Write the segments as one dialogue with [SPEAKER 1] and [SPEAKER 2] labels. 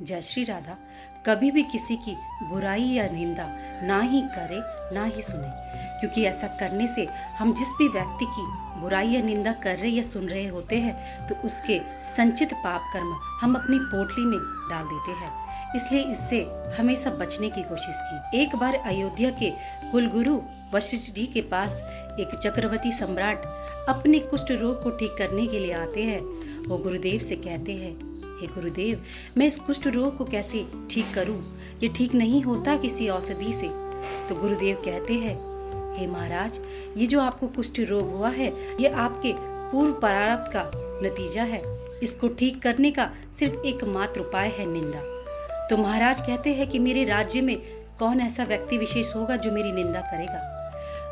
[SPEAKER 1] जय श्री राधा। कभी भी किसी की बुराई या निंदा ना ही करे ना ही सुने, क्योंकि ऐसा करने से हम जिस भी व्यक्ति की बुराई या निंदा कर रहे या सुन रहे होते हैं तो उसके संचित पाप कर्म हम अपनी पोटली में डाल देते हैं। इसलिए इससे हमेशा बचने की कोशिश की। एक बार अयोध्या के कुलगुरु वशिष्ठ जी के पास एक चक्रवर्ती सम्राट अपने कुष्ठ रोग को ठीक करने के लिए आते हैं। वो गुरुदेव से कहते हैं, हे गुरुदेव, मैं इस कुष्ठ रोग को कैसे ठीक करूं? ये ठीक नहीं होता किसी औषधि से। तो गुरुदेव कहते हैं, हे महाराज, ये जो आपको कुष्ठ रोग हुआ है ये आपके पूर्व प्रारब्ध का नतीजा है। इसको ठीक करने का सिर्फ एकमात्र उपाय है निंदा। तो महाराज कहते हैं कि मेरे राज्य में कौन ऐसा व्यक्ति विशेष होगा जो मेरी निंदा करेगा?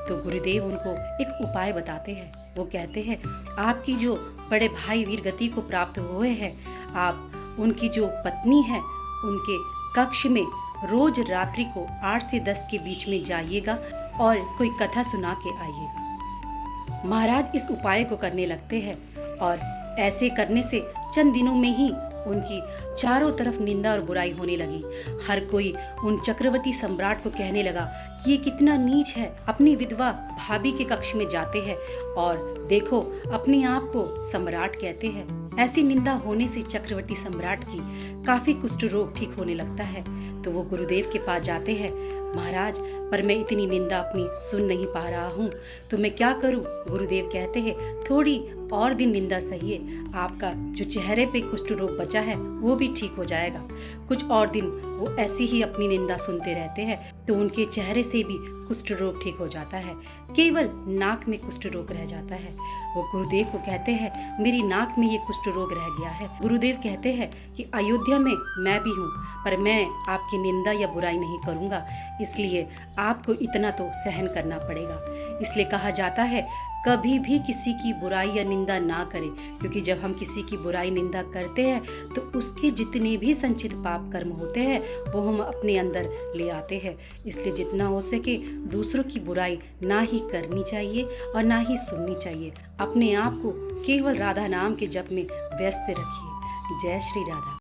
[SPEAKER 1] तो गुरुदेव उनको एक उपाय बताते हैं। वो कहते हैं, आपकी जो बड़े भाई वीर गति को प्राप्त हुए हैं, आप उनकी जो पत्नी है उनके कक्ष में रोज रात्रि को 8 से 10 के बीच में जाइएगा और कोई कथा सुना के आइएगा। महाराज इस उपाय को करने लगते हैं और ऐसे करने से चंद दिनों में ही उनकी चारों तरफ निंदा और बुराई होने लगी। हर कोई उन चक्रवर्ती सम्राट को कहने लगा, ये कितना नीच है, अपनी विधवा भाभी के कक्ष में जाते हैं और देखो अपने आप को सम्राट कहते हैं। ऐसी निंदा होने से चक्रवर्ती सम्राट की काफी कुष्ठ रोग ठीक होने लगता है। तो वो गुरुदेव के पास जाते हैं, महाराज, पर मैं इतनी निंदा अपनी सुन नहीं पा रहा हूँ, तो मैं क्या करूँ? गुरुदेव कहते हैं, थोड़ी और दिन निंदा सहिए, आपका जो चेहरे पे कुष्ठ रोग बचा है वो भी ठीक हो जाएगा। कुछ और दिन वो ऐसी ही अपनी निंदा सुनते रहते हैं तो उनके चेहरे से भी कुष्ठ रोग ठीक हो जाता है। केवल नाक में कुष्ठ रोग रह जाता है। वो गुरुदेव को कहते हैं, मेरी नाक में ये कुष्ठ रोग रह गया है। गुरुदेव कहते हैं कि अयोध्या में मैं भी हूँ, पर मैं आपकी निंदा या बुराई नहीं करूँगा, इसलिए आपको इतना तो सहन करना पड़ेगा। इसलिए कहा जाता है, कभी भी किसी की बुराई या निंदा ना करें, क्योंकि जब हम किसी की बुराई निंदा करते हैं तो उसके जितने भी संचित पाप कर्म होते हैं वो हम अपने अंदर ले आते हैं। इसलिए जितना हो सके दूसरों की बुराई ना ही करनी चाहिए और ना ही सुननी चाहिए। अपने आप को केवल राधा नाम के जप में व्यस्त रखिए। जय श्री राधा।